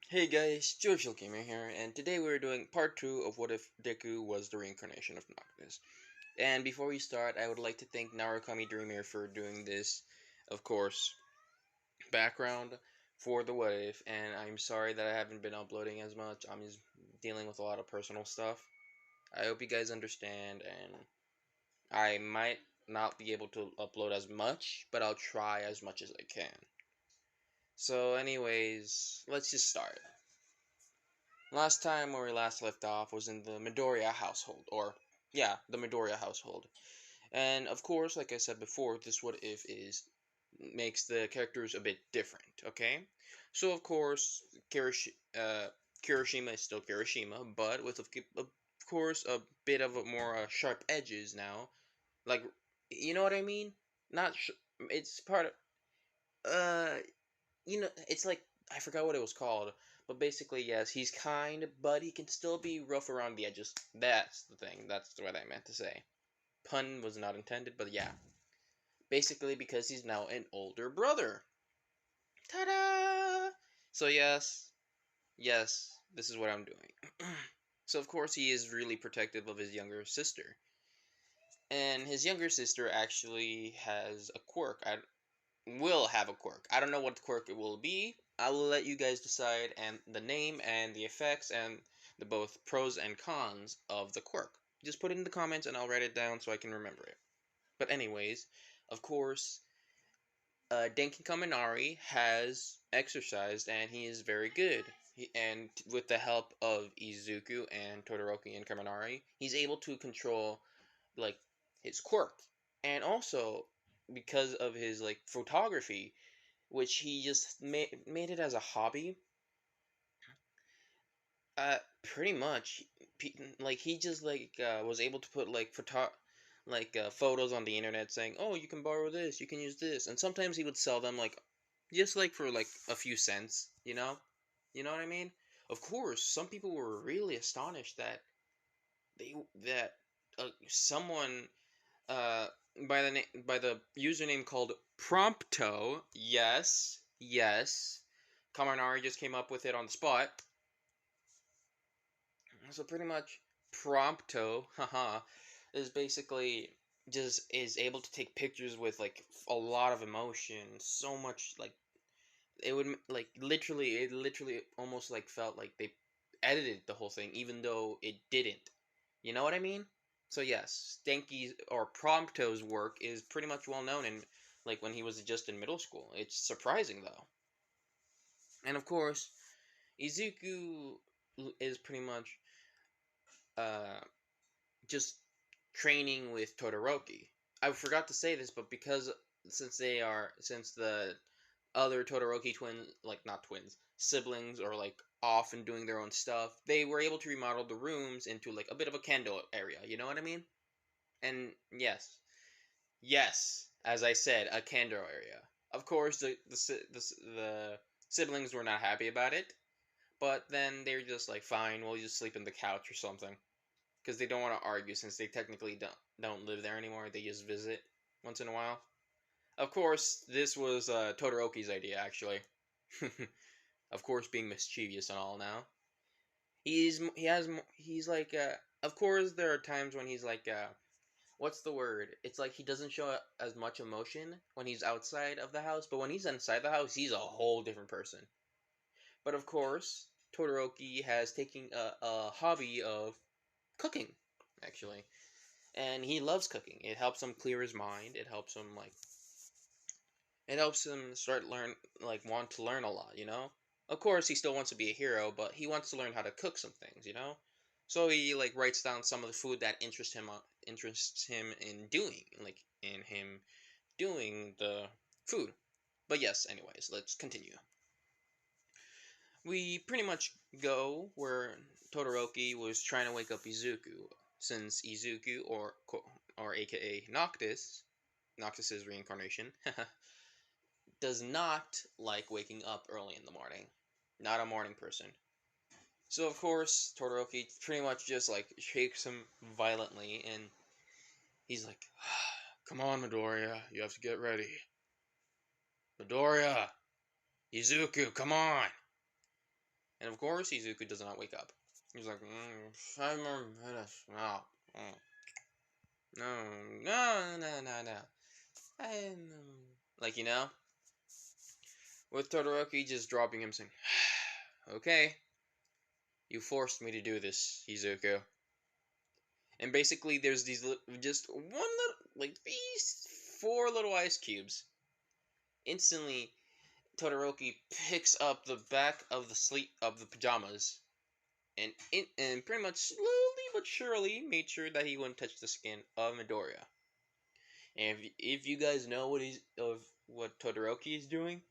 Hey guys, Jovial Gamer here, and today we're doing part 2 of What If Deku Was the Reincarnation of Noctis. And before we start, I would like to thank Narukami Dreamer for doing this, of course, background for the What If, and I'm sorry that I haven't been uploading as much. I'm just dealing with a lot of personal stuff. I hope you guys understand, and I might not be able to upload as much, but I'll try as much as I can. So anyways, let's just start. Last time where we last left off was in the Midoriya household, or yeah, the Midoriya household. And of course, like I said before, this what if is makes the characters a bit different, okay? So of course, Kirishima is still Kirishima, but with of course a bit of a more sharp edges now. Like, you know what I mean? Not it's part of uh it's like I forgot what it was called, but basically, yes, he's kind, but he can still be rough around the edges. That's the thing. That's what I meant to say. Pun was not intended, but yeah. Basically, because he's now an older brother. Ta-da! So yes, this is what I'm doing. So of course he is really protective of his younger sister, and his younger sister actually has a quirk. I will have a quirk. I don't know what quirk it will be. I will let you guys decide and the name and the effects and the both pros and cons of the quirk. Just put it in the comments and I'll write it down so I can remember it. But anyways, of course, Denki Kaminari has exercised and he is very good. And with the help of Izuku and Todoroki and Kaminari, he's able to control like his quirk. And also because of his like photography, which he just made it as a hobby. Pretty much, like he just like was able to put like photos on the internet saying, "Oh, you can borrow this, you can use this," and sometimes he would sell them like just like for like a few cents, you know what I mean? Of course, some people were really astonished that someone uh by the username called Prompto, yes, Kaminari just came up with it on the spot. So pretty much, Prompto, haha, is basically just is able to take pictures with like a lot of emotion, so much like it would like it literally almost like felt like they edited the whole thing, even though it didn't. You know what I mean? So yes, Stanky's or Prompto's work is pretty much well known in like when he was just in middle school. It's surprising though, and of course, Izuku is pretty much uh just training with Todoroki. I forgot to say this, but because since the other Todoroki twins, like not twins, siblings, are like off and doing their own stuff, they were able to remodel the rooms into like a bit of a kendo area. You know what I mean? And yes, as I said, a kendo area. Of course, the siblings were not happy about it, but then they're just like, fine, we'll just sleep in the couch or something because they don't want to argue since they technically don't live there anymore. They just visit once in a while. Of course, this was Todoroki's idea, actually. Of course, being mischievous and all now. He's like of course there are times when he's like what's the word? It's like he doesn't show as much emotion when he's outside of the house, but when he's inside the house, he's a whole different person. But of course, Todoroki has taken a hobby of cooking, actually. And he loves cooking. It helps him clear his mind. It helps him start want to learn a lot, you know? Of course, he still wants to be a hero, but he wants to learn how to cook some things, you know? So he like writes down some of the food that interests him in doing, like in him doing the food. But yes, anyways, let's continue. We pretty much go where Todoroki was trying to wake up Izuku, since Izuku or aka Noctis's reincarnation, does not like waking up early in the morning. Not a morning person. So of course, Todoroki pretty much just like shakes him violently and he's like, "Come on, Midoriya, you have to get ready. Midoriya, Izuku, come on." And of course, Izuku does not wake up. He's like, 5 more minutes. No. No, no, no, no, no. I know. Like, with Todoroki just dropping him saying, okay, you forced me to do this, Izuku. And basically, there's just one little, like, these 4 little ice cubes. Instantly, Todoroki picks up the back of the pajamas, and pretty much slowly but surely made sure that he wouldn't touch the skin of Midoriya. And if you guys know what Todoroki is doing,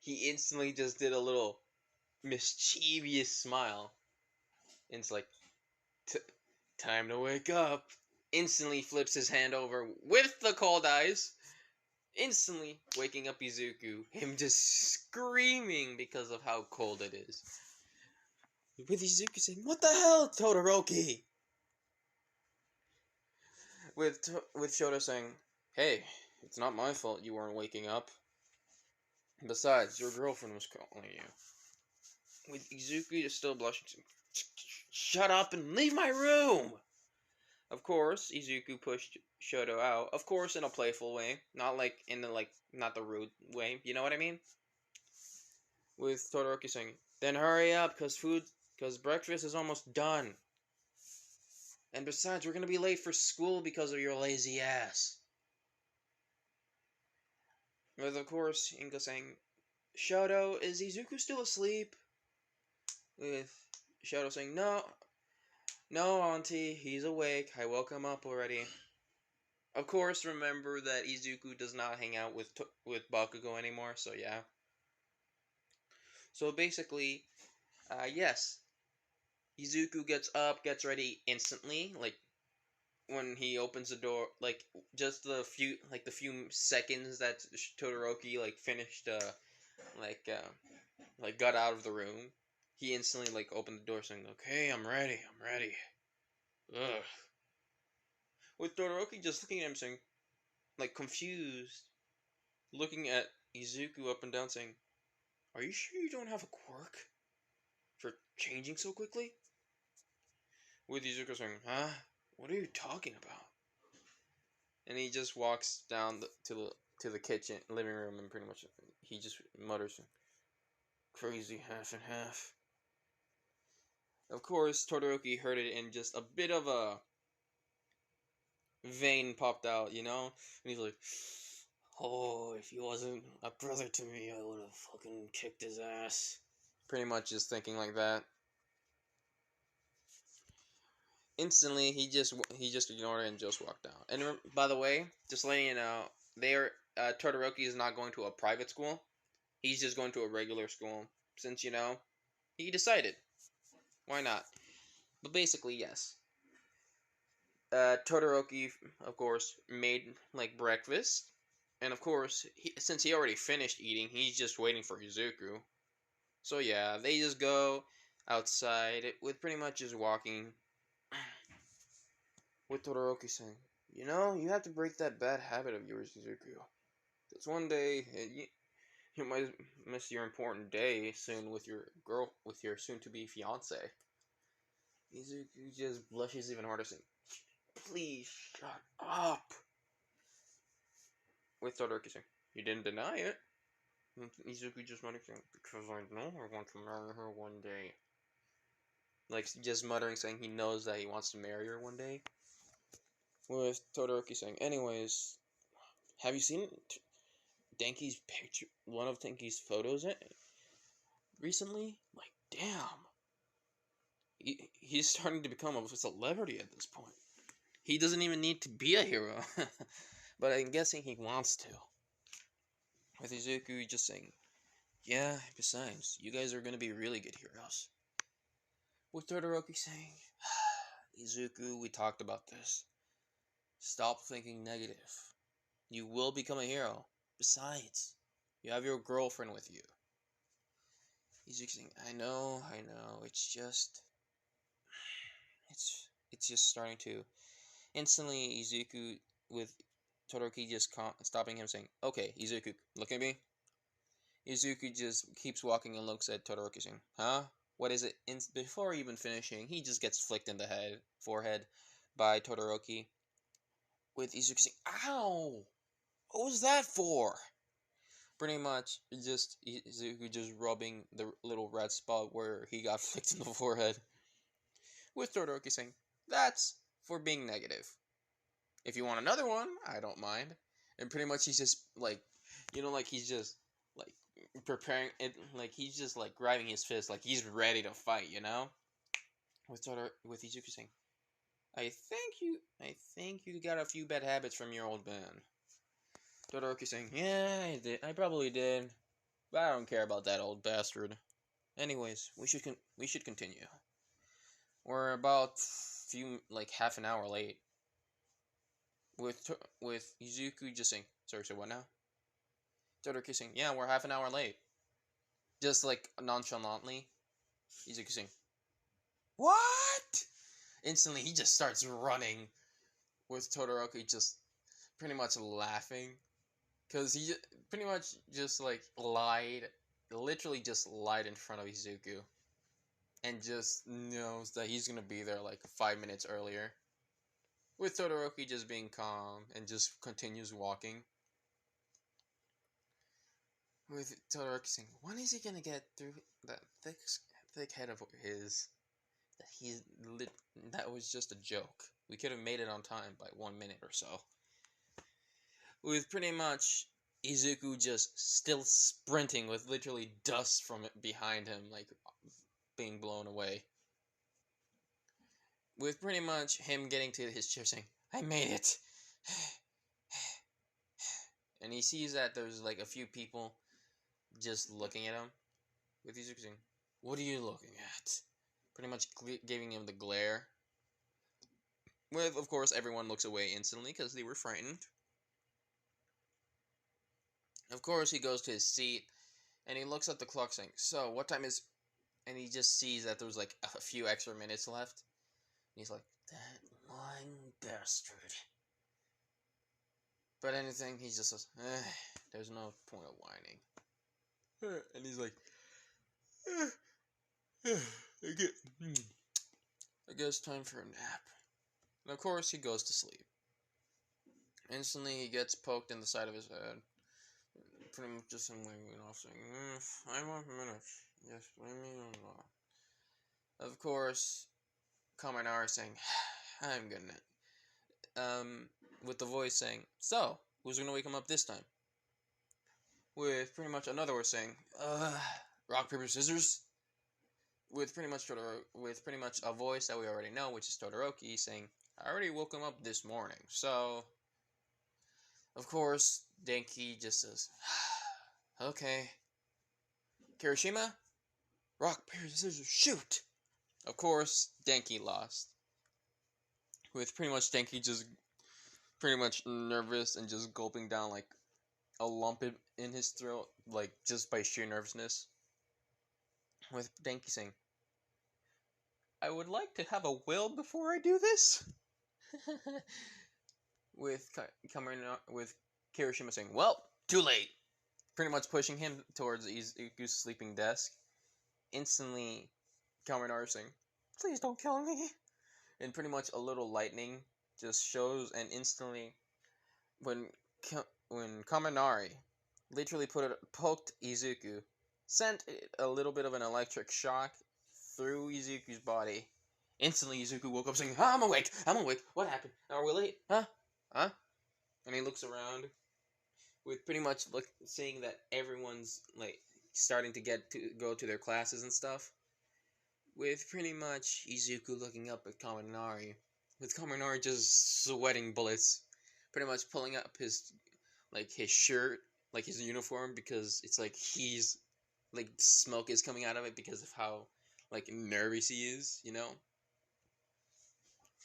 he instantly just did a little mischievous smile, and it's like, time to wake up. Instantly flips his hand over with the cold eyes, instantly waking up Izuku, him just screaming because of how cold it is. With Izuku saying, "What the hell, Todoroki?" With Shoto saying, "Hey, it's not my fault you weren't waking up. Besides, your girlfriend was calling you." With Izuku just still blushing, saying, "Shut up and leave my room!" Of course, Izuku pushed Shoto out. Of course, in a playful way, not like in the not the rude way. You know what I mean? With Todoroki saying, "Then hurry up, cause breakfast is almost done. And besides, we're gonna be late for school because of your lazy ass." With of course Inga saying, "Shoto, is Izuku still asleep?" With Shoto saying, No, Auntie, he's awake. I woke him up already." Of course, remember that Izuku does not hang out with Bakugo anymore, so yeah. So basically, yes, Izuku gets up, gets ready instantly, like when he opens the door, like just the few seconds that Todoroki finished, got out of the room, he instantly opened the door saying, "Okay, I'm ready, I'm ready." Ugh. With Todoroki just looking at him saying, confused, looking at Izuku up and down saying, "Are you sure you don't have a quirk for changing so quickly?" With Izuku saying, "Huh? What are you talking about?" And he just walks down to the kitchen, living room, and pretty much he just mutters, "Crazy half and half." Of course, Todoroki heard it, and just a bit of a vein popped out, And he's like, "Oh, if he wasn't a brother to me, I would have fucking kicked his ass." Pretty much just thinking like that. Instantly, he just ignored it and just walked out. And by the way, just letting you know, Todoroki is not going to a private school. He's just going to a regular school, since he decided. Why not? But basically, yes. Todoroki, of course, made breakfast, and of course, since he already finished eating, he's just waiting for Izuku. So yeah, they just go outside with pretty much just walking. With Todoroki saying, "You have to break that bad habit of yours, Izuku. Because one day, you might miss your important day soon with your soon-to-be fiance." Izuku just blushes even harder, saying, "Please shut up." With Todoroki saying, "You didn't deny it." And Izuku just muttering, saying, "Because I know I want to marry her one day." Just muttering, saying he knows that he wants to marry her one day. With Todoroki saying, "Anyways, have you seen Denki's picture, one of Denki's photos recently? Damn. He's starting to become a celebrity at this point. He doesn't even need to be a hero." But I'm guessing he wants to. With Izuku just saying, "Yeah, besides, you guys are going to be really good heroes." With Todoroki saying, "Izuku, we talked about this. Stop thinking negative. You will become a hero. Besides, you have your girlfriend with you." Izuku saying, I know, it's just starting to." Instantly, Izuku, with Todoroki just stopping him saying, "Okay, Izuku, look at me." Izuku just keeps walking and looks at Todoroki saying, "Huh? what is it? Before even finishing, he just gets flicked in the forehead by Todoroki. With Izuku saying, "Ow! What was that for?" Pretty much, just Izuku just rubbing the little red spot where he got flicked in the forehead. With Todoroki saying, "That's for being negative. If you want another one, I don't mind." And pretty much he's just like, like he's just like preparing it, like he's just like grabbing his fist, like he's ready to fight, with Izuku saying, I think you got a few bad habits from your old man." Todoroki saying, "Yeah, I did. I probably did, but I don't care about that old bastard. Anyways, we should continue. We're about half an hour late." With Izuku just saying, "Sorry, so what now?" Todoroki saying, "Yeah, we're half an hour late." Just like nonchalantly, Izuku saying, "What?" Instantly, he just starts running. With Todoroki just pretty much laughing, because he pretty much just literally just lied in front of Izuku, and just knows that he's gonna be there like 5 minutes earlier. With Todoroki just being calm and just continues walking. With Todoroki saying, "When is he gonna get through that thick head of his? That was just a joke. We could have made it on time by 1 minute or so." With pretty much Izuku just still sprinting with literally dust from it behind him, like being blown away. With pretty much him getting to his chair saying, "I made it." And he sees that there's like a few people just looking at him. With Izuku saying, "What are you looking at?" Pretty much giving him the glare. With, of course, everyone looks away instantly because they were frightened. Of course, he goes to his seat and he looks at the clock saying, "So, what time is..." And he just sees that there's like a few extra minutes left. And he's like, "That lying bastard." But anything, he just says, "There's no point of whining." And he's like, I guess time for a nap." And of course, he goes to sleep. Instantly, he gets poked in the side of his head. Pretty much just him waving off, saying, 5 more minutes. Yes, leave me alone." Of course, Kaminari saying, "I'm getting it." With the voice saying, "So, who's gonna wake him up this time?" With pretty much another voice saying, "Rock, paper, scissors." With pretty much a voice that we already know, which is Todoroki, saying, "I already woke him up this morning." So, of course, Denki just says, "Okay. Kirishima, rock, paper, scissors, shoot!" Of course, Denki lost. With pretty much Denki just pretty much nervous and just gulping down like a lump in his throat, like just by sheer nervousness. With Denki saying, "I would like to have a will before I do this." with with Kirishima saying, "Well, too late." Pretty much pushing him towards Izuku's sleeping desk. Instantly, Kaminari saying, "Please don't kill me." And pretty much a little lightning just shows, and instantly, when when Kaminari literally poked Izuku, sent a little bit of an electric shock through Izuku's body. Instantly, Izuku woke up saying, I'm awake! I'm awake! What happened? Are we late? Huh? Huh?" And he looks around with pretty much seeing that everyone's like starting to go to their classes and stuff. With pretty much Izuku looking up at Kaminari, with Kaminari just sweating bullets, pretty much pulling up his shirt, like his uniform, because it's like he's like smoke is coming out of it because of how like nervous he is.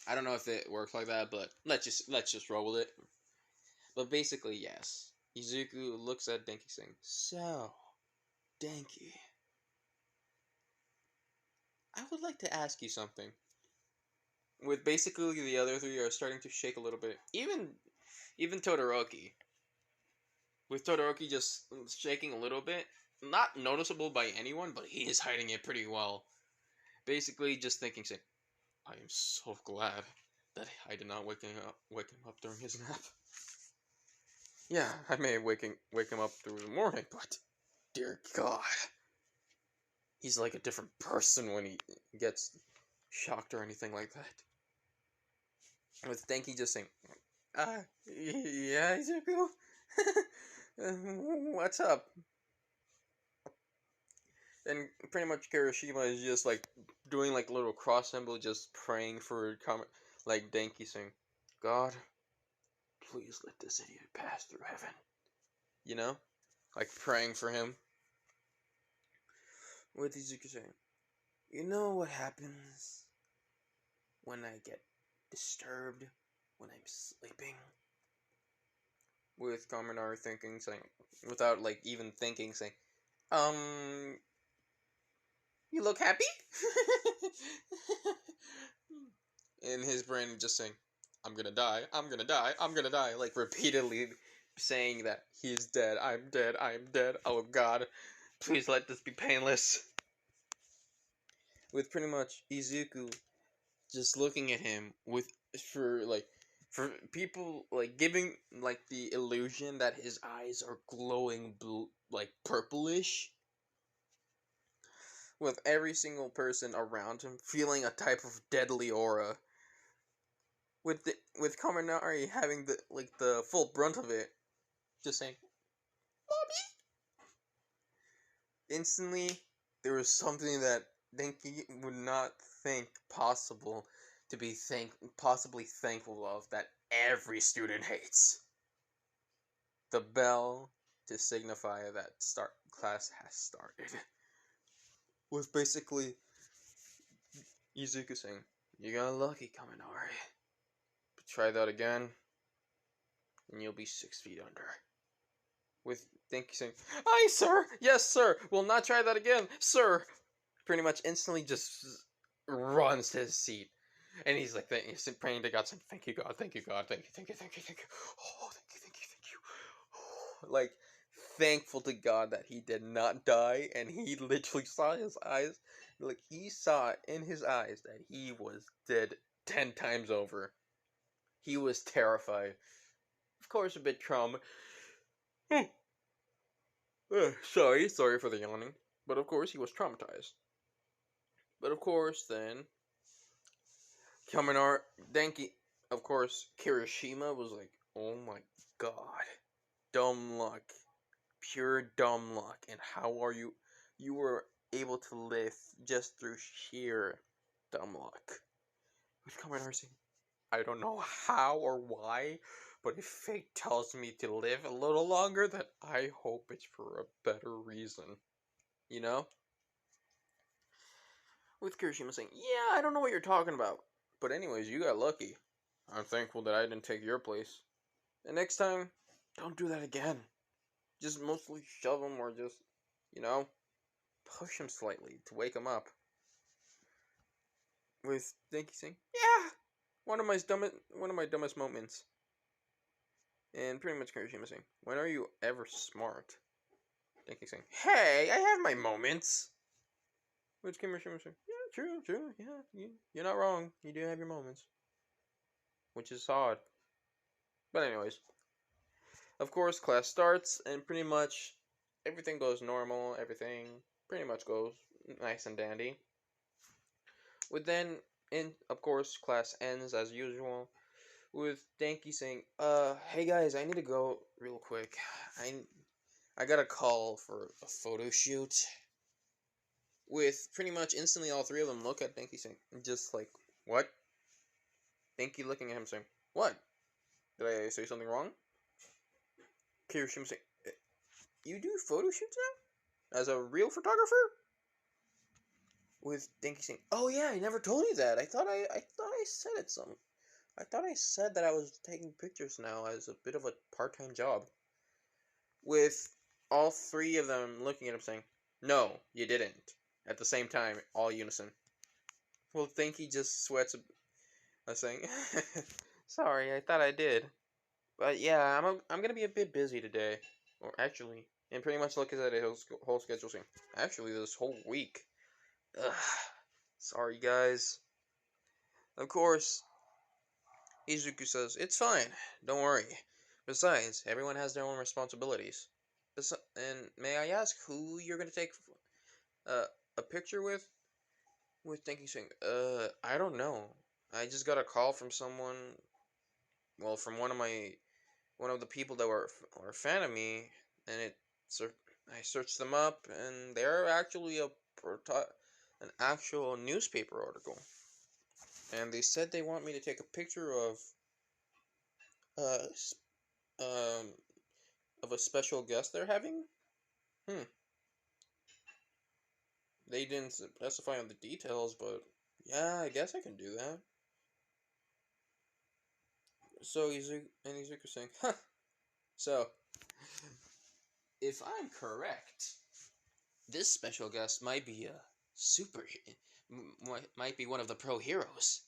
I don't know if it works like that, but let's just roll with it. But basically, yes. Izuku looks at Denki saying, "So, Denki, I would like to ask you something." With basically the other three are starting to shake a little bit. Even Todoroki. With Todoroki just shaking a little bit. Not noticeable by anyone, but he is hiding it pretty well. Basically, just thinking, saying, I am so glad that I did not wake him up during his nap. Yeah, I may wake him up through the morning, but dear God, he's like a different person when he gets shocked or anything like that. With Denki just saying, yeah, Izuku? What's up? And pretty much Kirishima is just like doing like little cross symbol, just praying for like Denki saying, God, please let this idiot pass through heaven. You know? Like praying for him. With Izuku saying, you know what happens when I get disturbed when I'm sleeping? With Kaminari thinking, saying, without like even thinking, saying, you look happy? In his brain, just saying, I'm gonna die, I'm gonna die, I'm gonna die, like repeatedly saying that he is dead, I'm dead, I'm dead, oh God, please let this be painless. With pretty much Izuku just looking at him for people like giving like the illusion that his eyes are glowing blue, like purplish, with every single person around him feeling a type of deadly aura, with Kaminari having the full brunt of it, just saying, "Mommy." Instantly, there was something that Denki would not think possible to be possibly thankful of, that every student hates. The bell to signify that class has started. With basically Izuku saying, "You got lucky, Kaminari. But try that again, and you'll be 6 feet under." With Denki saying, "Aye, sir! Yes, sir! We'll not try that again, sir!" Pretty much instantly just runs to his seat. And he's like, he's praying to God, saying, "Thank you, God, thank you, God, thank you, thank you, thank you, thank you. Oh, thank you, thank you, thank you." Oh, like, thankful to God that he did not die, and he literally saw his eyes, like, he saw in his eyes that he was dead 10 times over. He was terrified. Of course, a bit trauma. Sorry for the yawning. But of course, he was traumatized. But of course, then, Kaminari, Denki, of course, Kirishima was like, oh my God, dumb luck, pure dumb luck, and how are you were able to live just through sheer dumb luck. With Kaminari saying, I don't know how or why, but if fate tells me to live a little longer, then I hope it's for a better reason. You know? With Kirishima saying, yeah, I don't know what you're talking about. But anyways, you got lucky. I'm thankful that I didn't take your place. And next time, don't do that again. Just mostly shove him or just, you know, push him slightly to wake him up. With Denki saying, yeah, one of my dumbest moments. And pretty much Kirishima saying, when are you ever smart? Denki saying, hey, I have my moments. Which Kirishima saying, yeah, true, yeah, you're not wrong. You do have your moments. Which is odd. But anyways, of course, class starts, and pretty much everything goes normal. Everything pretty much goes nice and dandy. With then, of course, class ends as usual, with Denki saying, hey guys, I need to go real quick. I got a call for a photo shoot." With pretty much instantly all three of them look at Denki saying, just like, what? Denki looking at him saying, what? Did I say something wrong? Kirishima saying, you do photo shoots now? As a real photographer? With Denki saying, oh yeah, I never told you that. I thought I said it some. I thought I said that I was taking pictures now as a bit of a part-time job. With all three of them looking at him saying, no, you didn't. At the same time, all unison. Well, Denki just sweats saying, sorry, I thought I did. But yeah, I'm gonna be a bit busy today. Or actually, and pretty much looking at his whole schedule saying, actually, this whole week. Ugh, Sorry, guys. Of course, Izuku says, "It's fine. Don't worry. Besides, everyone has their own responsibilities. And may I ask who you're gonna take uh, a picture with?" With Denki saying, I don't know. I just got a call from someone, well, from one of the people that were a fan of me, and I searched them up, and they're actually an actual newspaper article, and they said they want me to take a picture uh um of a special guest they're having. Hmm. They didn't specify on the details, but yeah, I guess I can do that. So Izuku saying, huh. So if I'm correct, this special guest might be a super, might be one of the pro heroes.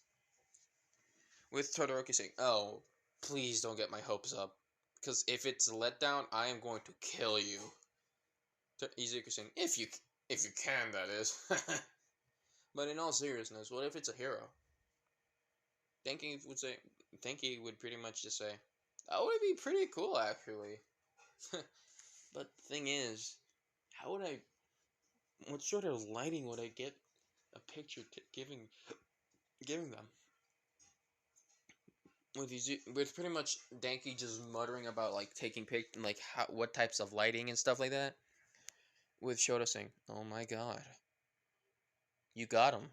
With Todoroki saying, "Oh, please don't get my hopes up, because if it's a letdown, I am going to kill you." Izuku saying, if you can, that is." But in all seriousness, what if it's a hero? Denki would say, Denki would pretty much just say, "That would be pretty cool, actually." But the thing is, how would I? What sort of lighting would I get a picture giving them? With pretty much Danky just muttering about like taking like what types of lighting and stuff like that. With Shota saying, "Oh my God, you got him.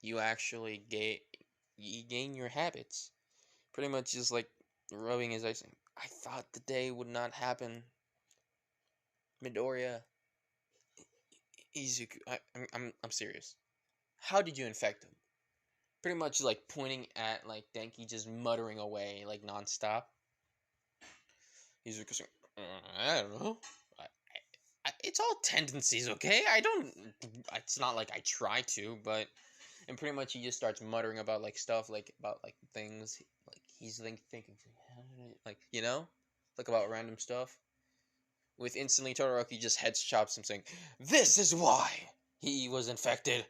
You actually gain your habits." Pretty much just like rubbing his eyes saying, "I thought the day would not happen, Midoriya, Izuku. I'm serious. How did you infect him?" Pretty much like pointing at like Denki just muttering away like nonstop. Izuku saying, I don't know. It's all tendencies, okay? I don't. It's not like I try to, but and pretty much he just starts muttering about like stuff like about like things like he's thinking like like about random stuff. With instantly Todoroki just head chops him saying, "This is why he was infected."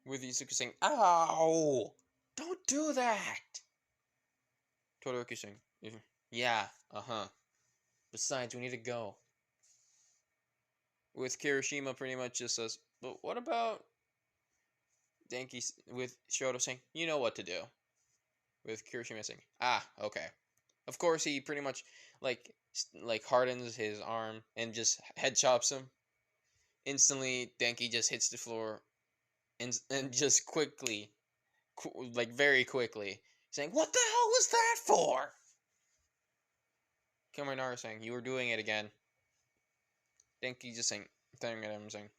With Izuku saying, "Ow! Don't do that." Todoroki saying, "Yeah, uh-huh. Besides, we need to go." With Kirishima pretty much just says, "But what about Denki?" With Shoto saying, "You know what to do." With Kirishima saying, "Ah, okay." Of course, he pretty much like hardens his arm and just head chops him. Instantly, Denki just hits the floor and just quickly, like very quickly, saying, "What the hell was that for?" Kaminari saying, "You were doing it again." Denki just saying, staring at him saying,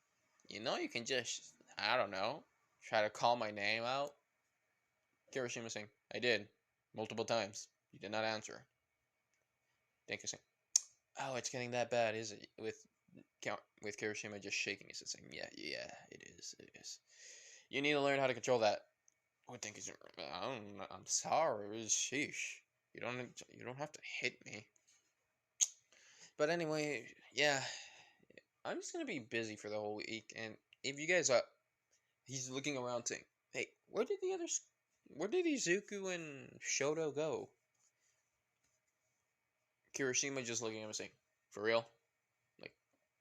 you can just, I don't know, try to call my name out." Kirishima saying, "I did. Multiple times. You did not answer." Denki saying, "Oh, it's getting that bad, is it?" With Kirishima just shaking his head saying, "Yeah, it is. It is. You need to learn how to control that." With Denki saying, I'm sorry. Sheesh. You don't have to hit me. But anyway, yeah. I'm just gonna be busy for the whole week, and if you guys he's looking around saying, "Hey, where did Izuku and Shoto go?" Kirishima just looking at him saying, "For real? Like,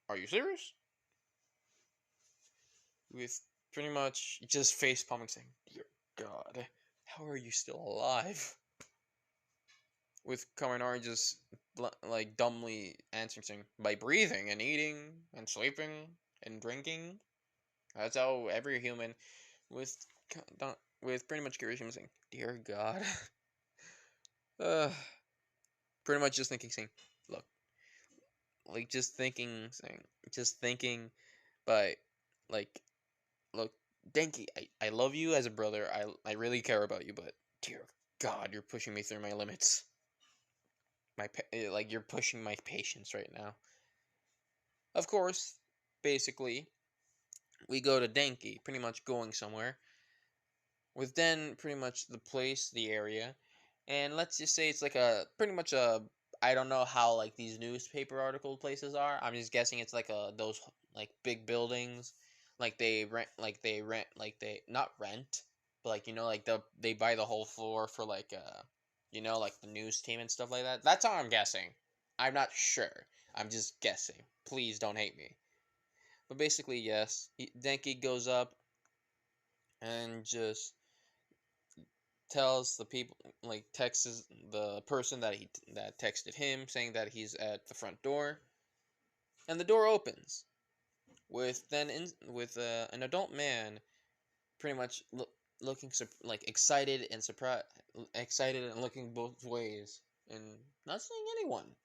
are you serious?" With pretty much just face palming saying, "Dear God, how are you still alive?" With Kaminari just like dumbly answering saying, "By breathing and eating and sleeping and drinking. That's how every human." With with pretty much Kirishima saying, "Dear God." uh, Pretty much just thinking saying, "Look, like just thinking, but like, look, Denki, I love you as a brother. I really care about you, but dear God, you're pushing me through my limits. Like you're pushing my patience right now." Of course, basically, we go to Denki, pretty much going somewhere. With Den, pretty much the area, and let's just say it's like a pretty much a, I don't know how like these newspaper article places are. I'm just guessing it's like those like big buildings, like they not rent, but like like they buy the whole floor for like like the news team and stuff like that. That's how I'm guessing. I'm not sure. I'm just guessing. Please don't hate me. But basically, yes, Denki goes up and just tells the people, like texts the person that texted him saying that he's at the front door, and the door opens with an adult man pretty much looking like excited and surprised, excited and looking both ways and not seeing anyone.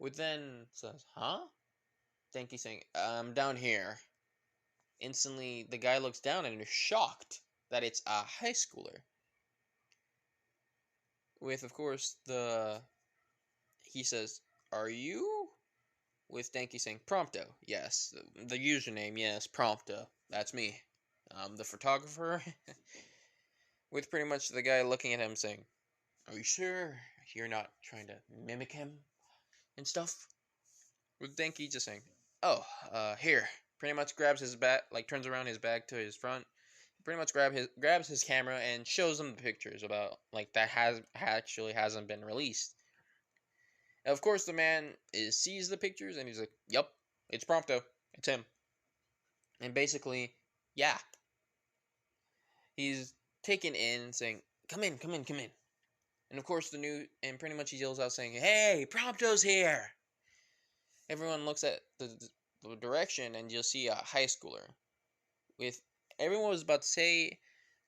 With then says, "Huh?" Denki saying, "I'm down here." Instantly, the guy looks down and is shocked that it's a high schooler. With, of course, he says, "Are you?" With Denki saying, "Prompto." Yes, the username, yes, Prompto. That's me. I'm the photographer. With pretty much the guy looking at him saying, "Are you sure you're not trying to mimic him and stuff?" With Denki just saying, "Oh, here." Pretty much grabs his bag, like turns around his bag to his front. Pretty much grabs his camera and shows him the pictures about like that actually hasn't been released. And of course, the man sees the pictures and he's like, "Yup, it's Prompto. It's him." And basically, yeah, he's taken in, saying, "Come in, come in, come in." And of course, and pretty much he yells out saying, "Hey, Prompto's here!" Everyone looks at the direction and you'll see a high schooler. With everyone was about to say,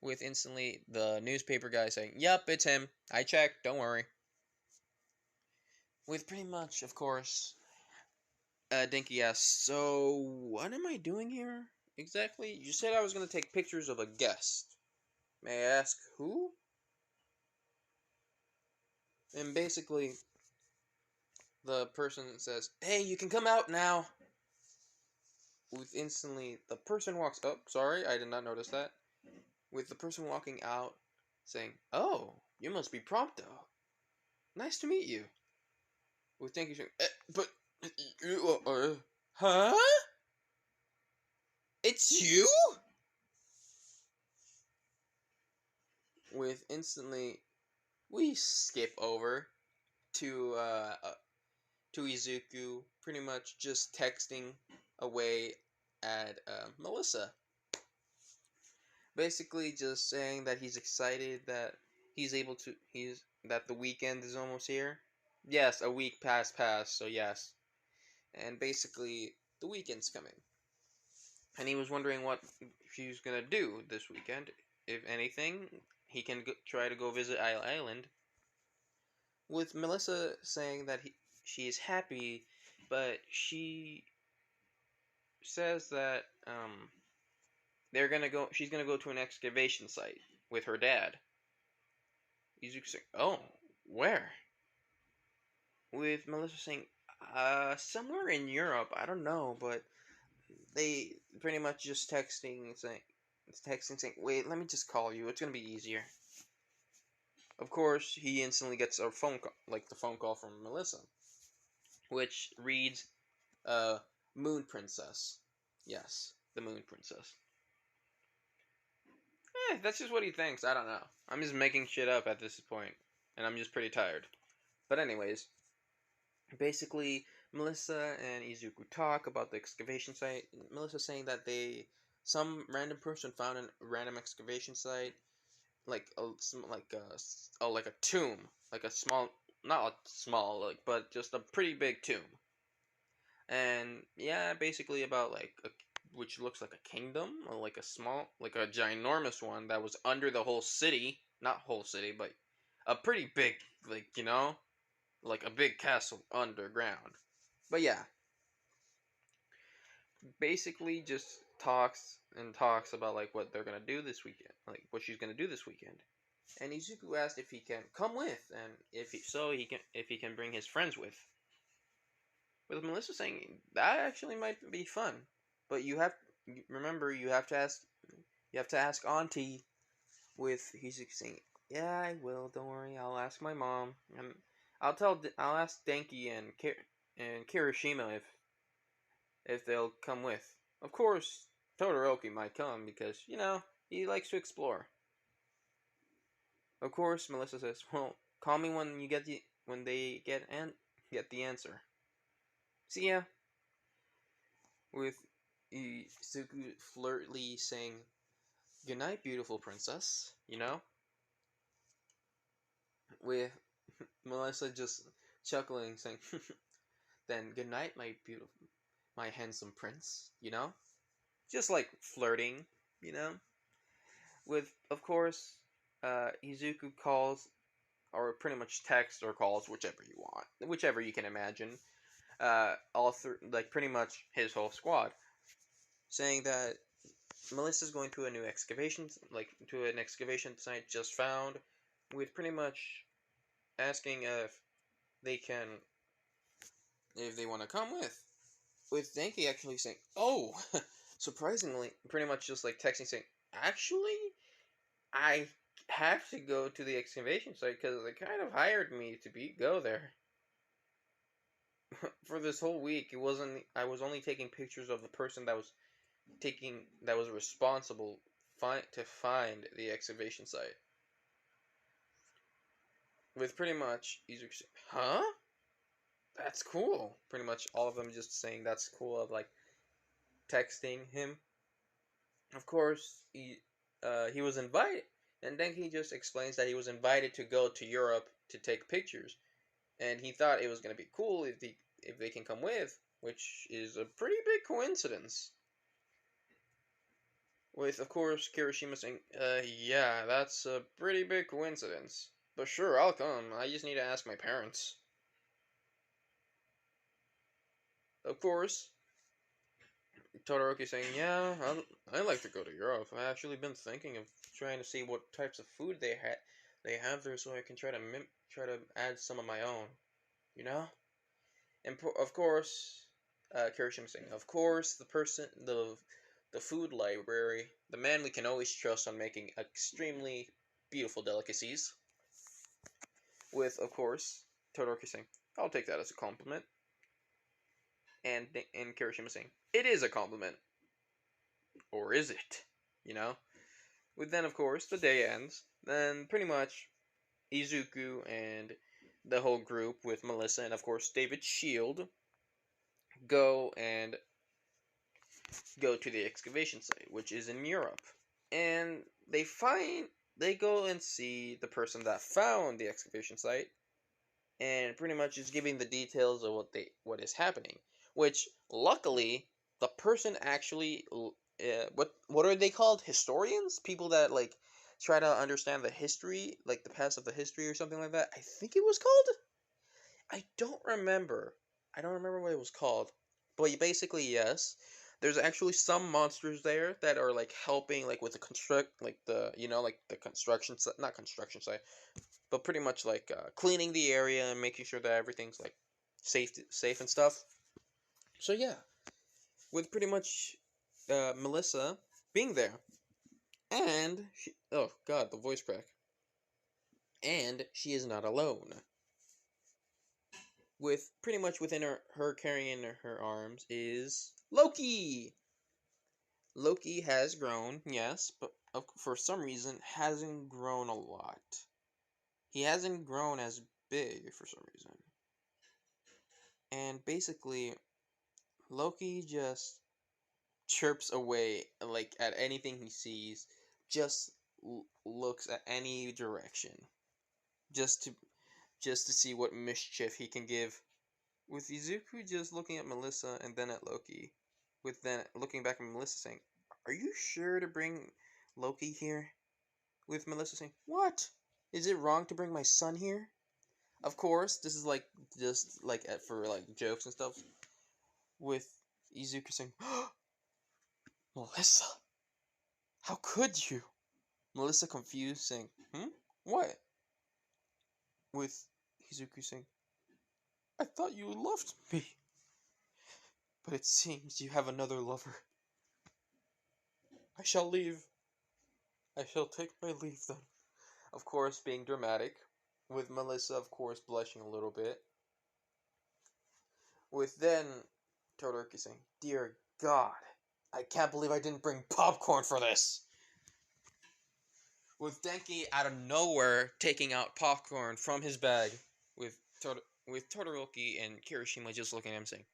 with instantly the newspaper guy saying, "Yup, it's him. I checked, don't worry." With pretty much, of course, Dinky asks, "So, what am I doing here exactly? You said I was going to take pictures of a guest. May I ask who?" And basically, the person says, "Hey, you can come out now." With instantly, the person walks up. Sorry, I did not notice that. With the person walking out saying, "Oh, you must be Prompto. Nice to meet you." With thank you, but you huh? It's you? With instantly, we skip over to Izuku, pretty much just texting away at Melissa, basically just saying that he's excited that he's that the weekend is almost here. Yes, a week passed, so yes, and basically the weekend's coming, and he was wondering what she's gonna do this weekend. If anything, he can try to go visit Isle Island. With Melissa saying that she is happy, but she says that they're gonna go. She's gonna go to an excavation site with her dad. Izuku saying, "Oh, where?" With Melissa saying, somewhere in Europe. I don't know, but they pretty much just texting saying, "Wait, let me just call you. It's gonna be easier." Of course, he instantly gets a phone call, like the phone call from Melissa, which reads, Moon Princess. Yes, the Moon Princess. That's just what he thinks. I don't know. I'm just making shit up at this point, and I'm just pretty tired. But anyways, basically, Melissa and Izuku talk about the excavation site. Melissa saying that some random person found a random excavation site, like like a tomb, like a small, not a small, like, but just a pretty big tomb. And yeah, basically about which looks like a kingdom, or like a small, like a ginormous one that was under the whole city, not whole city, but a pretty big, like, like a big castle underground. But yeah, basically just talks and talks about like what they're gonna do this weekend, like what she's gonna do this weekend. And Izuku asked if he can come with, and if he can bring his friends with. With Melissa saying that actually might be fun, but remember you have to ask Auntie. With Izuku saying, "Yeah, I will. Don't worry. I'll ask my mom, and I'll ask Denki and Kirishima if they'll come with." Of course, Todoroki might come because, you know, he likes to explore. Of course, Melissa says, "Well, call me when you get they get the answer." See ya. With Izuku flirtly saying, "Good night, beautiful princess." You know, with Melissa just chuckling, saying, "Then good night, my beautiful, my handsome prince." You know, just like flirting. You know, with of course, Izuku calls or pretty much text or calls, whichever you want, whichever you can imagine. All through, like pretty much his whole squad, saying that Melissa's going to a new excavation, like to an excavation site just found, with pretty much asking they can, if they want to come with Denki actually saying, "Oh, surprisingly," pretty much just like texting saying, "Actually, I have to go to the excavation site because they kind of hired me to go there." For this whole week, it wasn't. I was only taking pictures of the person that was responsible to find the excavation site. With pretty much Izuku saying, "Huh? That's cool." Pretty much all of them just saying that's cool, of like texting him. Of course, he was invited, and then he just explains that he was invited to go to Europe to take pictures, and he thought it was gonna be cool if they can come with, which is a pretty big coincidence. With, of course, Kirishima saying, yeah, that's a pretty big coincidence. But sure, I'll come. I just need to ask my parents. Of course, Todoroki saying, yeah, I'd like to go to Europe. I've actually been thinking of trying to see what types of food they have there, so I can try to add some of my own. You know? And of course, Kirishima saying, of course, the food library, the man we can always trust on making extremely beautiful delicacies. With, of course, Todoroki saying, I'll take that as a compliment. And Kirishima saying, it is a compliment. Or is it? You know? With then, of course, the day ends. Then, pretty much, Izuku and the whole group with Melissa and, of course, David Shield go and go to the excavation site, which is in Europe. And they go and see the person that found the excavation site, and pretty much is giving the details of what is happening. Which luckily, the person actually, what are they called? Historians, people that like try to understand the history, like the past of the history or something like that. I think it was called. I don't remember. I don't remember what it was called. But basically, yes. There's actually some monsters there that are like helping, like with the like the like the construction site, not construction site, but pretty much like cleaning the area and making sure that everything's like safe and stuff. So yeah, with pretty much Melissa being there, and oh god, the voice crack, and she is not alone. With pretty much within her carrying in her arms is Loki. Loki has grown, yes, but for some reason hasn't grown a lot. He hasn't grown as big for some reason. And basically, Loki just chirps away like at anything he sees, just looks at any direction, just to see what mischief he can give. With Izuku just looking at Melissa and then at Loki, with then looking back at Melissa saying, "Are you sure to bring Loki here?" With Melissa saying, "What? Is it wrong to bring my son here?" Of course, this is like just like for like jokes and stuff. With Izuku saying, "Melissa, how could you?" Melissa confused saying, "Hmm? What?" With Izuku saying, "I thought you loved me, but it seems you have another lover. I shall leave. I shall take my leave then." Of course, being dramatic. With Melissa, of course, blushing a little bit. With then Todoroki saying, "Dear God, I can't believe I didn't bring popcorn for this. With Denki out of nowhere taking out popcorn from his bag, with with Todoroki and Kirishima just looking at him saying,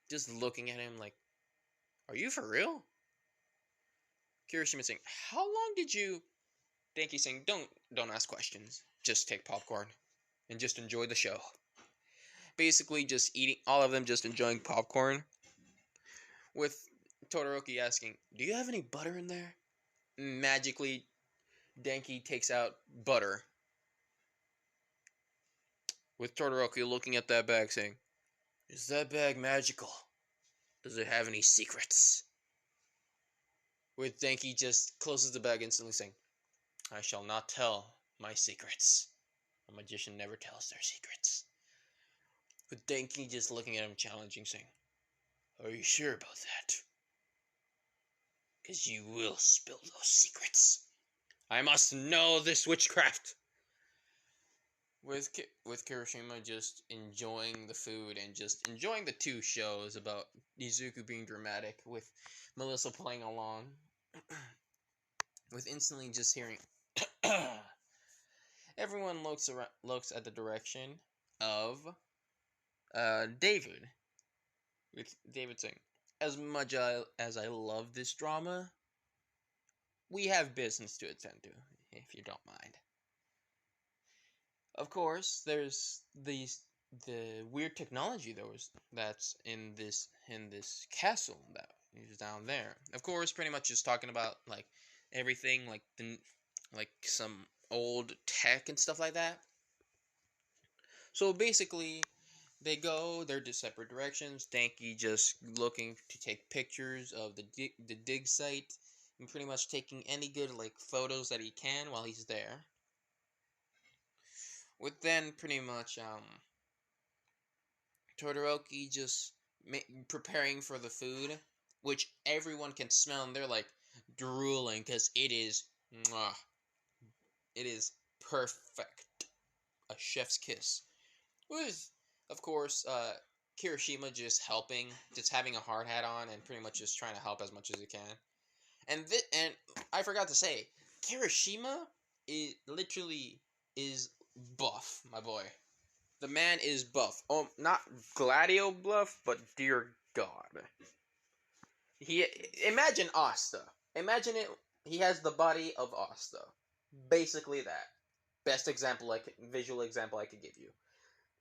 just looking at him like, "Are you for real?" Kirishima saying, "How long did you?" Denki saying, "Don't ask questions. Just take popcorn, and just enjoy the show." Basically, just eating all of them, just enjoying popcorn. With Todoroki asking, "Do you have any butter in there?" Magically, Denki takes out butter. With Todoroki looking at that bag saying, "Is that bag magical? Does it have any secrets?" With Denki just closes the bag instantly saying, "I shall not tell my secrets. A magician never tells their secrets." With Denki just looking at him challenging saying, "Are you sure about that? Because you will spill those secrets. I must know this witchcraft." With Kirishima just enjoying the food and just enjoying the two shows about Izuku being dramatic, with Melissa playing along, with instantly just hearing everyone looks at the direction of David, with David saying, "As much as I love this drama, we have business to attend to, if you don't mind." Of course, there's the weird technology that's in this castle that is down there. Of course, pretty much just talking about like everything, like some old tech and stuff like that. So basically, they go their separate directions. Danky just looking to take pictures of the dig site and pretty much taking any good like photos that he can while he's there. With then pretty much Todoroki just preparing for the food, which everyone can smell, and they're like drooling because mwah, it is perfect, a chef's kiss. With, of course, Kirishima just helping, just having a hard hat on, and pretty much just trying to help as much as he can. And I forgot to say, Kirishima is literally is buff, my boy. The man is buff. Oh, not Gladio buff, but dear God. He imagine Asta. Imagine it. He has the body of Asta. Basically that. Best visual example I could give you.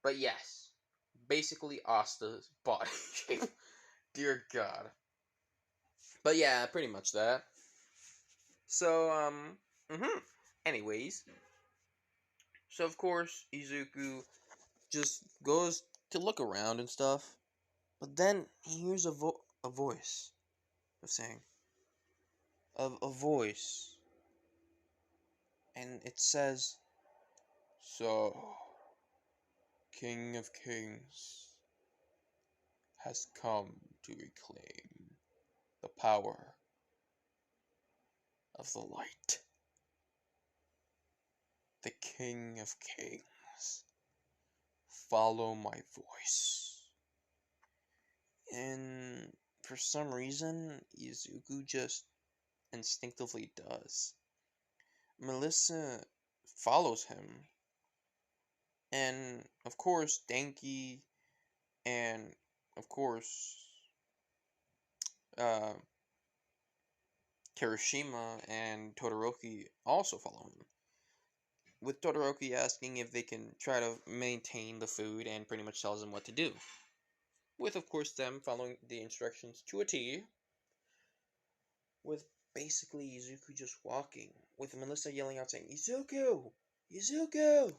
But yes, basically Asta's body shape. Dear God. But yeah, pretty much that. So Anyways, so of course Izuku just goes to look around and stuff, but then he hears a voice of saying, a voice, and it says, "So, King of Kings has come to reclaim the power of the light. The King of Kings, follow my voice." And for some reason, Izuku just instinctively does. Melissa follows him, and of course, Denki, and of course, uh, Kirishima and Todoroki also follow him. With Todoroki asking if they can try to maintain the food and pretty much tells them what to do. With, of course, them following the instructions to a T. With basically Izuku just walking. With Melissa yelling out saying, "Izuku! Izuku!"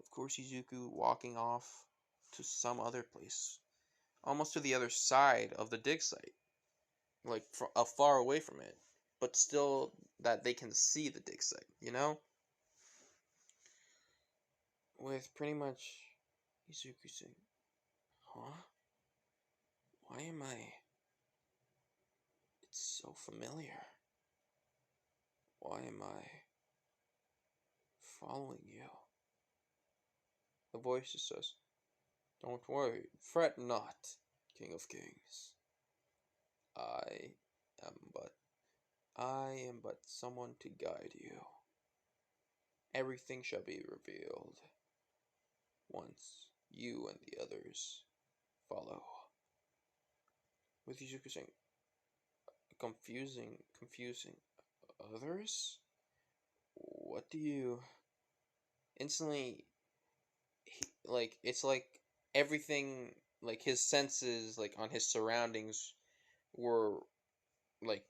Of course, Izuku walking off to some other place. Almost to the other side of the dig site. Like, far away from it. But still that they can see the dig site, you know? With pretty much Izuku saying, "Huh? Why am I... It's so familiar. Why am I following you?" The voice just says, "Don't worry, fret not, King of Kings. I am but I am but someone to guide you. Everything shall be revealed once you and the others follow. With Izuku saying, confusing others? What do you... Instantly, it's like everything, like his senses, like on his surroundings were, like,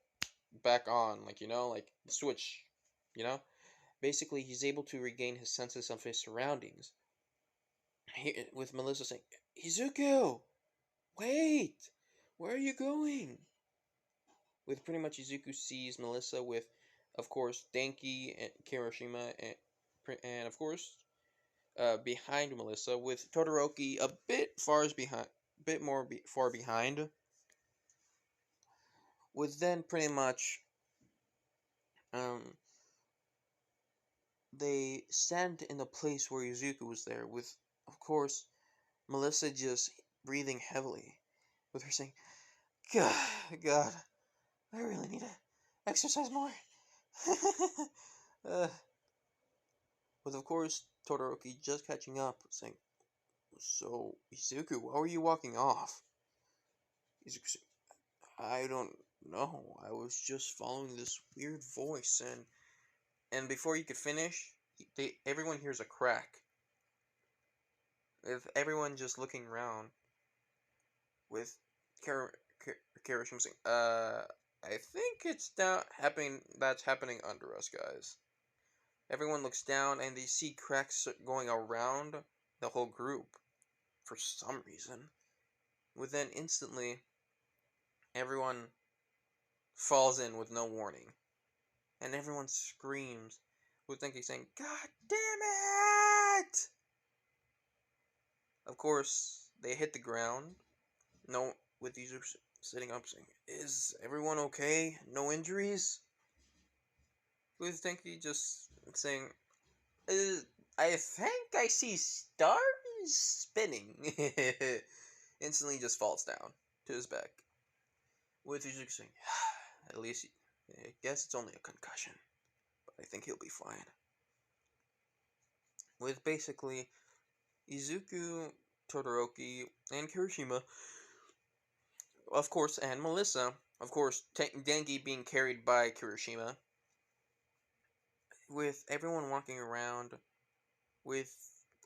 back on, like, like switch, you know? Basically, he's able to regain his senses of his surroundings. With Melissa saying, Izuku! Wait! Where are you going? With pretty much Izuku sees Melissa with, of course, Denki and Kirishima, and of course, behind Melissa, with Todoroki a bit more far behind. With then pretty much, um, they stand in the place where Izuku was there, with, of course, Melissa just breathing heavily, with her saying, God, I really need to exercise more. uh, with, of course, Todoroki just catching up, saying, so, Izuku, why were you walking off? Izuku saying, I don't know, I was just following this weird voice, and before he could finish, everyone hears a crack. With everyone just looking around, with Kirishima saying, I think it's that's happening under us, guys. Everyone looks down, and they see cracks going around the whole group, for some reason. Within instantly, everyone falls in with no warning, and everyone screams, with Denki saying, God damn it! Of course, they hit the ground, no, with Izuku sitting up saying, is everyone okay? No injuries? With Denki just saying, I think I see stars spinning. Instantly just falls down to his back. With Izuku saying, at least, I guess it's only a concussion, but I think he'll be fine. With basically Izuku, Todoroki, and Kirishima, of course, and Melissa, of course, Denki being carried by Kirishima, with everyone walking around, with,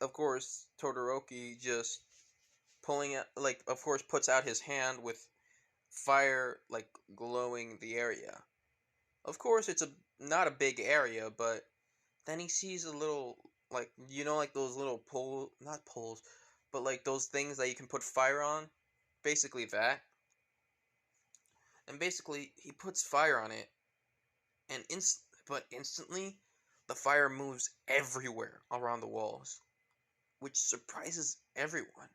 of course, Todoroki just pulling it, like, of course, puts out his hand with fire, like, glowing the area. Of course, it's not a big area, but then he sees a little, like, like those little not poles, but like those things that you can put fire on, basically that. And basically, he puts fire on it, and instantly, the fire moves everywhere around the walls, which surprises everyone.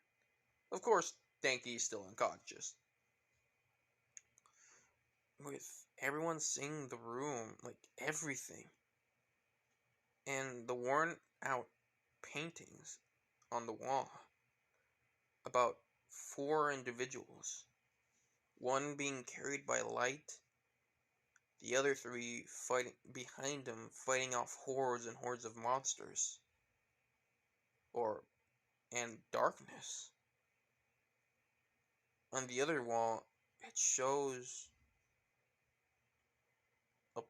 Of course, Denki is still unconscious. With everyone seeing the room, like everything, and the worn out paintings on the wall about 4 individuals, one being carried by light, the other 3 fighting behind him, fighting off hordes and hordes of monsters, and darkness. On the other wall, it shows a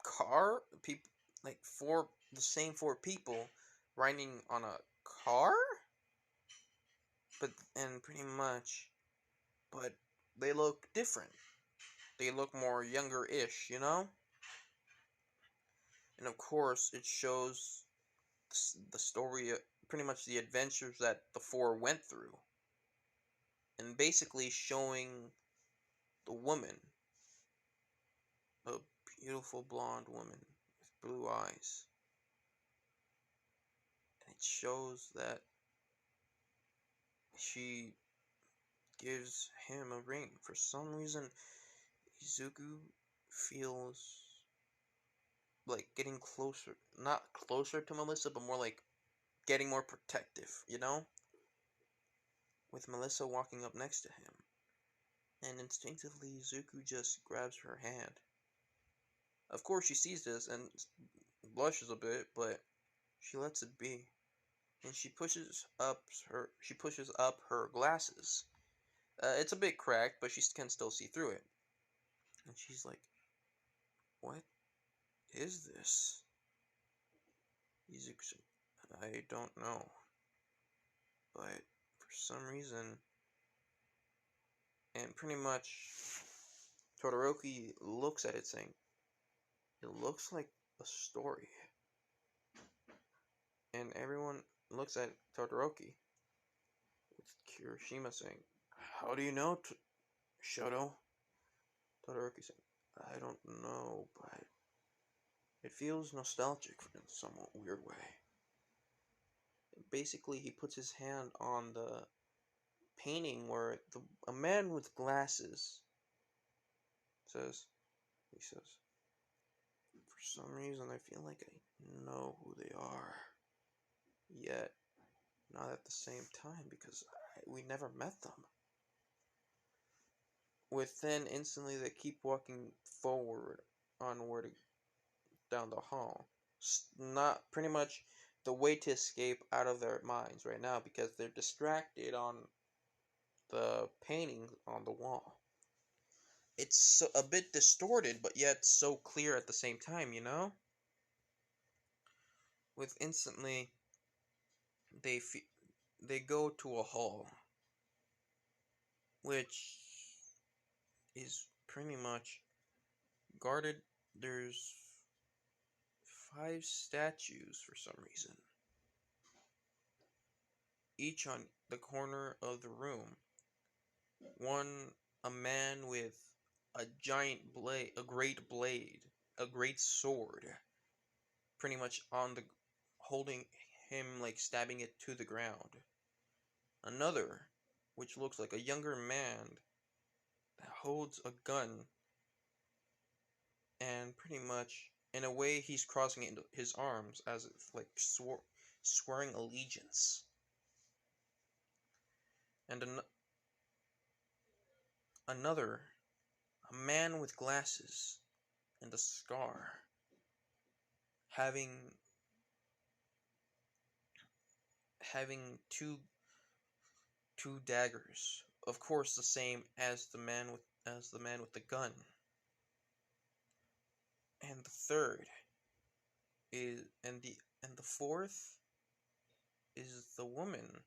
car, people, like the same 4 people riding on a car, and pretty much, but they look different. They look more younger-ish, And of course, it shows the story, pretty much the adventures that the 4 went through. And basically showing the woman, a beautiful blonde woman with blue eyes. And it shows that she gives him a ring. For some reason, Izuku feels like getting closer, not closer to Melissa, but more like getting more protective, With Melissa walking up next to him. And instinctively, Izuku just grabs her hand. Of course, she sees this and blushes a bit, but she lets it be. And she pushes up her glasses. It's a bit cracked, but she can still see through it. And she's like, "What is this?" Izuku, "I don't know, but for some reason," and pretty much Todoroki looks at it saying, "It looks like a story." And everyone looks at Todoroki, with Kirishima saying, "How do you know, Shoto?" Todoroki saying, "I don't know, but it feels nostalgic in some weird way." Basically, he puts his hand on the painting where a man with glasses says, he says, "For some reason, I feel like I know who they are, yet not at the same time because we never met them." Within instantly, they keep walking forward onward down the hall. Not pretty much the way to escape out of their minds right now because they're distracted on the painting on the wall. It's a bit distorted, but yet so clear at the same time, you know? With instantly, they they go to a hall, which is pretty much guarded. There's 5 statues for some reason, each on the corner of the room. One, a man with a giant blade, a great sword, pretty much on the, holding him like stabbing it to the ground. Another, which looks like a younger man that holds a gun, and pretty much in a way he's crossing it into his arms as if like swearing allegiance. And another, a man with glasses and a scar, having two daggers, of course the same as the man with the gun. And the third is and the fourth is the woman,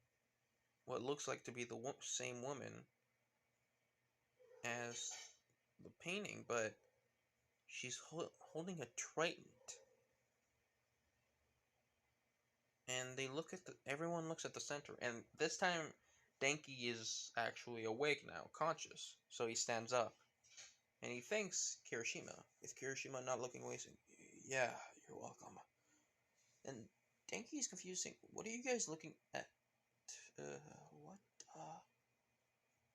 what looks like to be the same woman as the painting, but she's holding a trident. And everyone looks at the center, and this time Denki is actually awake now, conscious, so he stands up. And he thanks Kirishima, with Kirishima not looking away, saying, "Yeah, you're welcome." And Denki is confusing. "What are you guys looking at? What?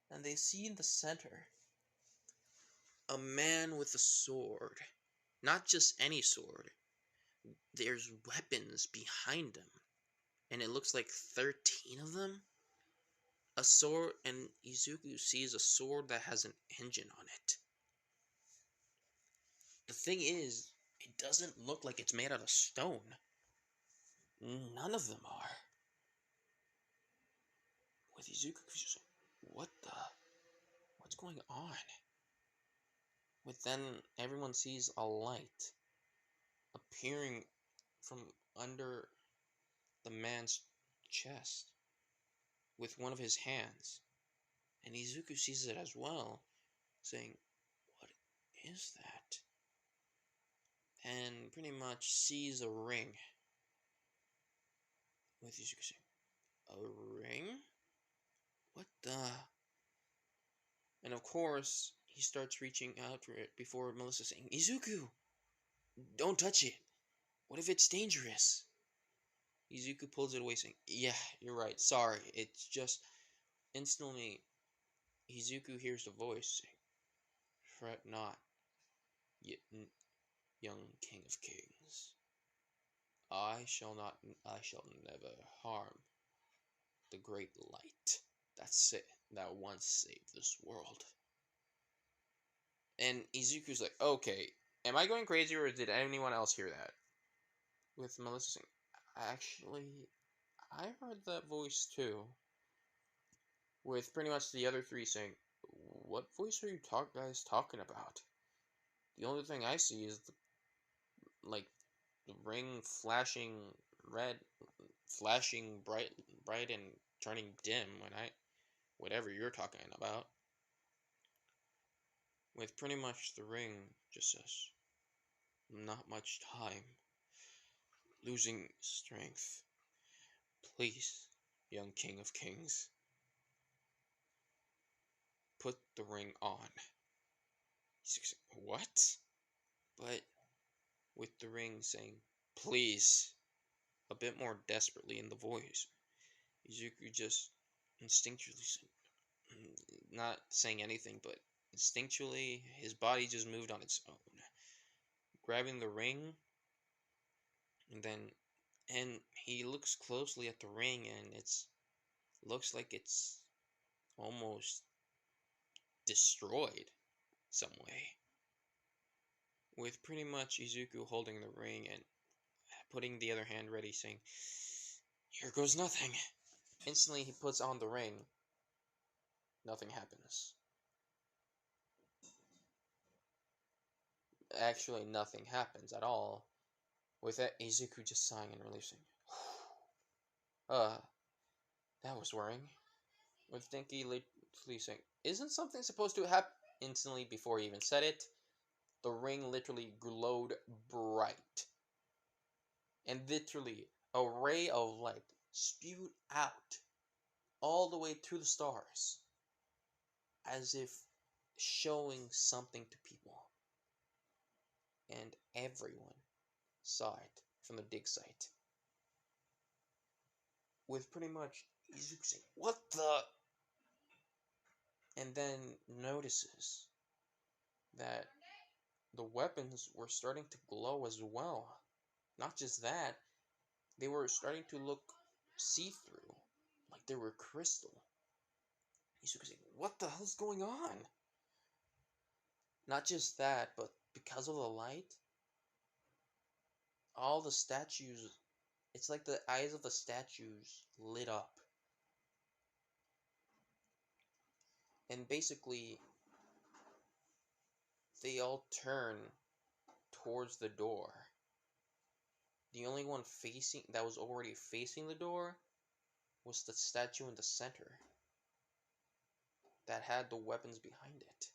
And they see in the center a man with a sword. Not just any sword. There's weapons behind him. And it looks like 13 of them. A sword, and Izuku sees a sword that has an engine on it. The thing is, it doesn't look like it's made out of stone. None of them are. With Izuku, just like, what's going on? With then everyone sees a light appearing from under the man's chest with one of his hands. And Izuku sees it as well, saying, "What is that?" And pretty much sees a ring. With Izuku saying, "A ring? What the?" And of course, he starts reaching out for it before Melissa saying, "Izuku, don't touch it. What if it's dangerous?" Izuku pulls it away saying, "Yeah, you're right. Sorry. It's just..." Instantly, Izuku hears the voice saying, "Fret not, young king of kings. I shall never harm the great light. That's it. That once saved this world." And Izuku's like, okay, am I going crazy or did anyone else hear that? With Melissa saying, actually, I heard that voice too. With pretty much the other three saying, what voice are you guys talking about? The only thing I see is like the ring flashing red, flashing bright and turning dim when whatever you're talking about. With pretty much the ring just says, not much time, losing strength. Please, young king of kings, put the ring on. He's like, what? But with the ring saying, please, a bit more desperately in the voice, Izuku just instinctually, not saying anything, but instinctually, his body just moved on its own, grabbing the ring, and he looks closely at the ring, and looks like it's almost destroyed some way. With pretty much Izuku holding the ring and putting the other hand ready, saying, here goes nothing. Instantly, he puts on the ring. Nothing happens. Actually, nothing happens at all. With that, Izuku just sighing and releasing. That was worrying. With Denki literally saying, isn't something supposed to happen? Instantly, before he even said it, the ring literally glowed bright. And literally, a ray of light spewed out all the way to the stars, as if showing something to people. And everyone saw it from the dig site. With pretty much Izuku saying, what the? And then notices that the weapons were starting to glow as well. Not just that, they were starting to look see-through, like they were crystal. Izuku saying, what the hell's going on? Not just that, but because of the light, all the statues, it's like the eyes of the statues lit up. And basically, they all turn towards the door. The only one that was already facing the door was the statue in the center that had the weapons behind it.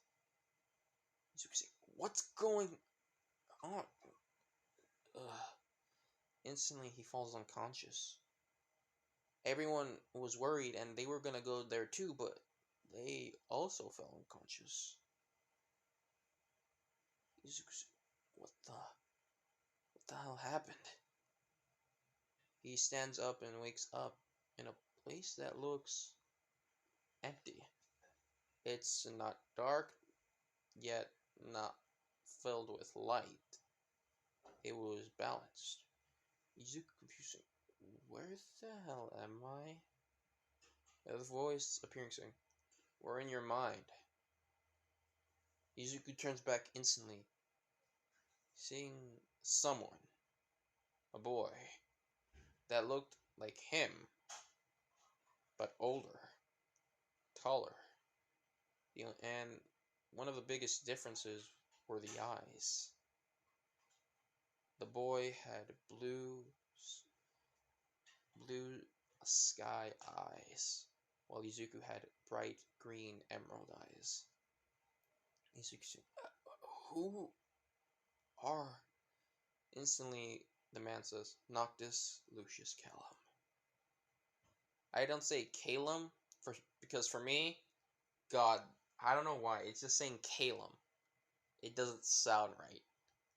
So you say, what's going on? Ugh. Instantly, he falls unconscious. Everyone was worried, and they were gonna go there too, but they also fell unconscious. What the hell happened? He stands up and wakes up in a place that looks empty. It's not dark, yet not filled with light. It was balanced. Izuku confusing. Where the hell am I? The voice appearing saying, we're in your mind. Izuku turns back instantly, seeing someone, a boy, that looked like him, but older, taller. And one of the biggest differences were the eyes. The boy had blue sky eyes, while Izuku had bright green emerald eyes. Izuku said, who are? Instantly, the man says, Noctis Lucius Callum. I don't say Calum because for me, God, I don't know why, it's just saying Calum. It doesn't sound right.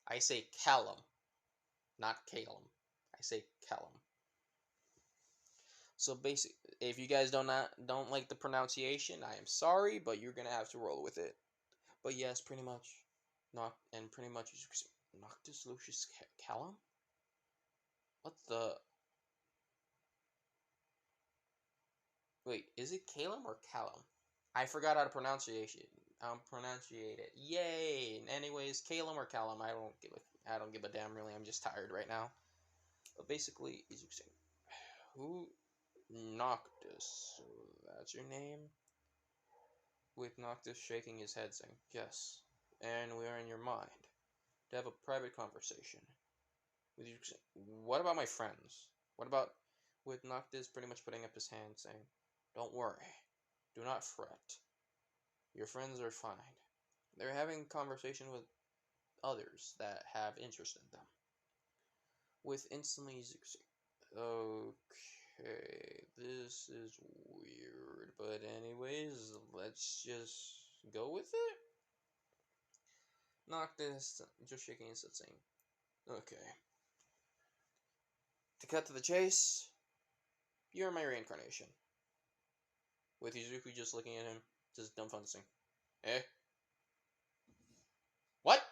I say Callum, not Calum. I say Callum. So basically, if you guys don't like the pronunciation, I am sorry, but you're gonna have to roll with it. But yes, pretty much, Noctis Lucius Callum. What the? Wait, is it Calum or Callum? I forgot how to pronunciation. pronunciate it. Yay! Anyways, Calum or Callum, I don't give a damn really. I'm just tired right now. But basically, Izuku, who Noctis? So that's your name? With Noctis shaking his head, saying, "Yes, and we are in your mind to have a private conversation." With Izuku saying, "What about my friends? What about?" With Noctis pretty much putting up his hand, saying, "Don't worry, do not fret. Your friends are fine. They're having conversation with others that have interest in them." With instantly Izuku, "Okay, this is weird, but anyways, let's just go with it." Noctis just shaking his head, saying, "Okay. To cut to the chase, you're my reincarnation." With Izuku just looking at him, just dumbfounded, saying, "Eh? What?"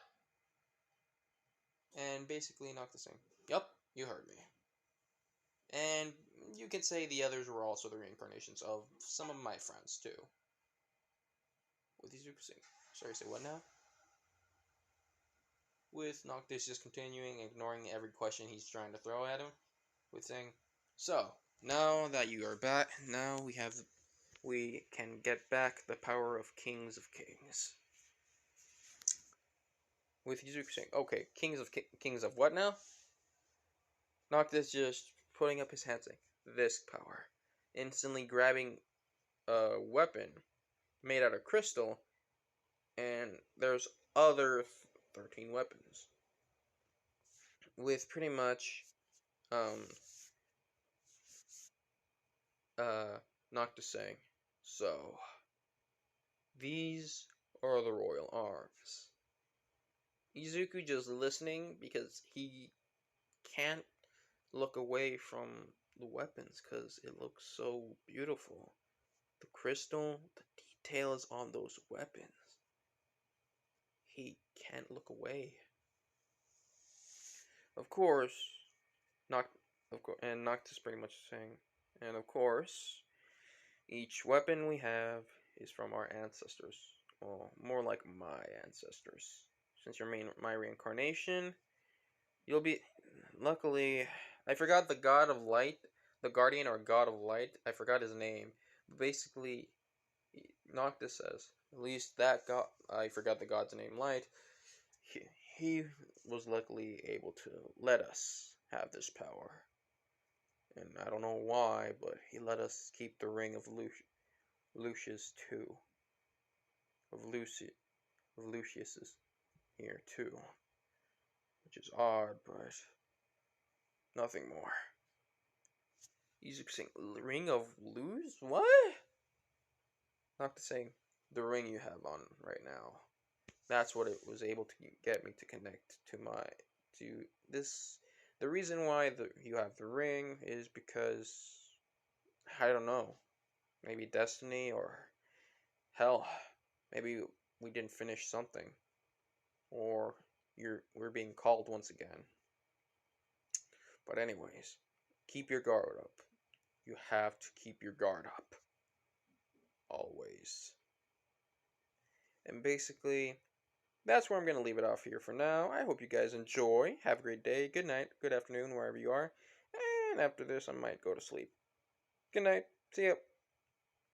And basically Noctis saying, "Yup, you heard me." And you can say the others were also the reincarnations of some of my friends, too. With Izuku saying, "Sorry, say what now?" With Noctis just continuing, ignoring every question he's trying to throw at him, with saying, "So, now that you are back, now we can get back the power of Kings of Kings." With Izuku saying, "Okay, Kings of what now?" Noctis just putting up his hand saying, "This power." Instantly grabbing a weapon made out of crystal, and there's other 13 weapons. With pretty much, um, Noctis saying, "So, these are the royal arms." Izuku just listening because he can't look away from the weapons because it looks so beautiful. The crystal, the details on those weapons. He can't look away. Of course, and Noctis pretty much saying, and of course, each weapon we have is from our ancestors. Well, more like my ancestors. Since you're my reincarnation, you'll be. Luckily, I forgot the god of light, the guardian or god of light. I forgot his name. Basically, Noctis says, at least that god. I forgot the god's name. Light. He, he was luckily able to let us have this power. And I don't know why, but he let us keep the ring of Lucius too. Of Lucy, of Lucius's here too. Which is odd, but nothing more. Izuku saying, "Ring of Luz? What?" Not to say the ring you have on right now. That's what it was able to get me to connect to this. The reason why you have the ring is because I don't know, maybe destiny or hell, maybe we didn't finish something, or we're being called once again. But anyways, keep your guard up. You have to keep your guard up. Always. And basically, that's where I'm going to leave it off here for now. I hope you guys enjoy. Have a great day, good night, good afternoon, wherever you are. And after this, I might go to sleep. Good night. See ya.